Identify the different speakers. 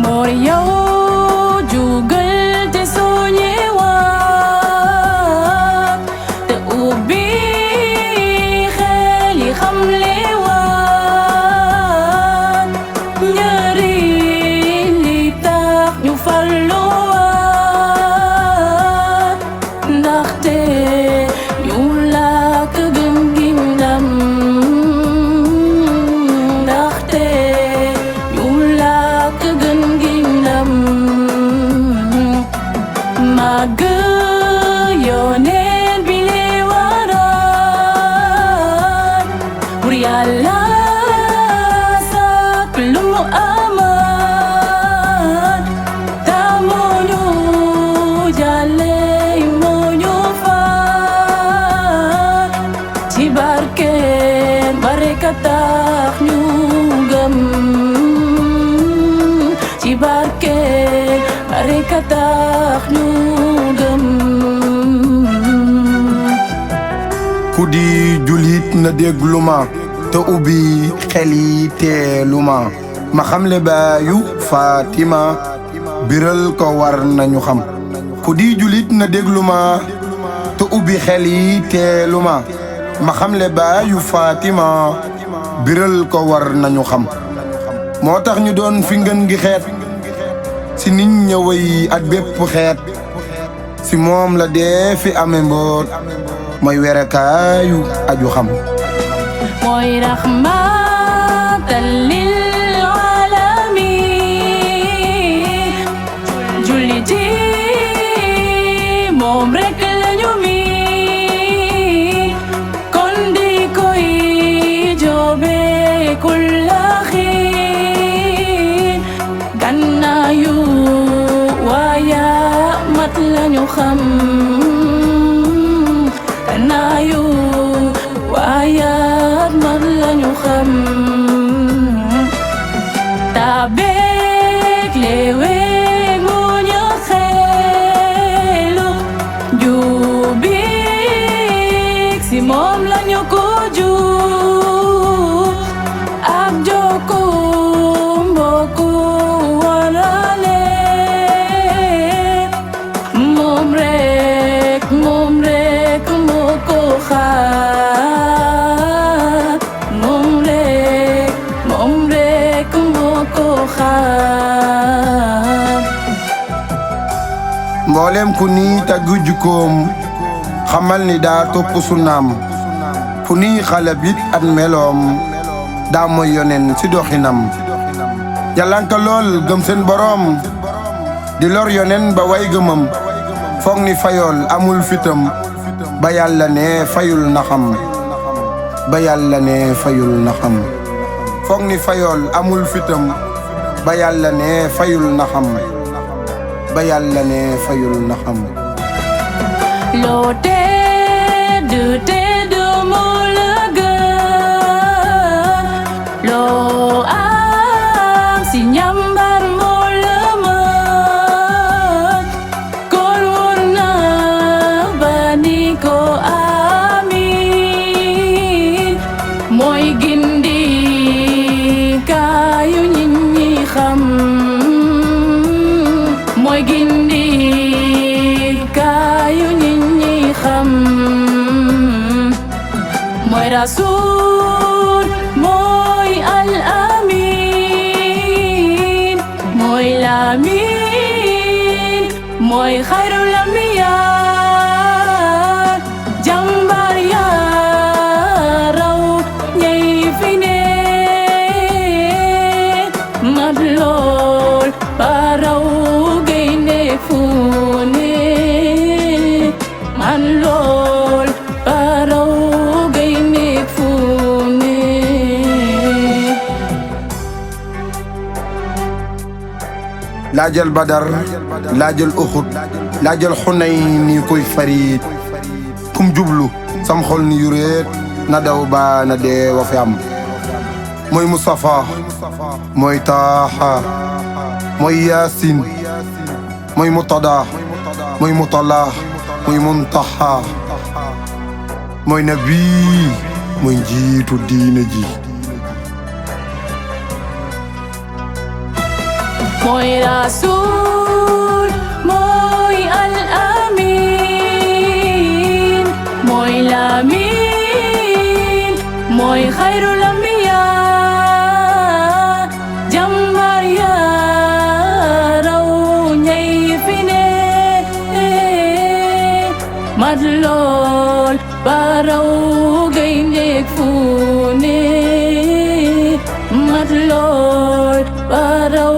Speaker 1: Mor yow jugal te soññewaat te ubbi xel yi xamlewaat njëriñ li tax ñu farluwaat ndaxte ñu làkk gën gi ndam ndaxte ñu làkk gën gi ndam màgg yoneen bi le waraat bur Yàlla sàkk lu mu amaat ta moo ñu jàlle moo ñu faat ci barkeen bareka tax ñu gëm ci barkeen bareka tax ñu gëm
Speaker 2: ku di julit na déglu ma te ubbi xel yi teelu ma xamle baayu Fatima biral ko war nañu xam ku di julit na déglu ma te ubbi xel yi teelu ma xamle baayu Fatima biral ko war nañu xam moo tax ñu doon fi ngeen gi xeet si nit ñëwëy ak bépp xeet si moom la dee fi ame mboot mooy werekaayu aju xam
Speaker 1: mooy rahmatan lil alamin julliti moom rek lañu mi kon di koy joobe kulla xiin gannaayu waaya mat lañu xam gannaayu waaya mat lañu xam tabeek leweek mu ñu xeelu juubik si moom lañu ko juub ak jokku mbokku warale moom rek moo ko xaar moom rek moo ko xaar
Speaker 2: mboolem ku ni taggu jukkoom xamal ni daa topp sunnaam fu ni xalabit at meloom daa mooy yonen si doxinam jalanka lool gëm seen boroom di lor yonen ba way gëmam foog ni fayool amul fitam ba Yàlla ne fayul na xam ba Yàlla ne fayul na xam foog ni fayool amul fitam ba Yàlla ne fayul na xam ba Yàlla ne fayul na xam
Speaker 1: loo tedd moo la gën loo am si njàmbar moo la mën kon wóor na ba ni ko amiin mooy gindi kaayu nit ñi xam mooy gindi kaayu nit ñi xam mooy rasuul mooy al amin mooy lamin mooy xayrul anbiyaa jàmbaar yaa raw ñey fi ne mat lool ba raw gaynde fu ne man lool ba raw gaynde fu ne
Speaker 2: laajal Badar laajal Uxud laajal Xunayn ni koy farit kum jublu sam xol ni yureet na daw ba na dee wa fi am mooy Mustafa mooy Taaha mooy Yaasin mooy Mutada mooy Mutala mooy Muntaha mooy nabi mooy njiitu diine ji
Speaker 1: mooy Rasul mooy al amin mooy Lamin mooy xayrul anbiya jàmbaar ya raw ñay fi ne mat lool ba raw gaynde fu ne mat lool ba raw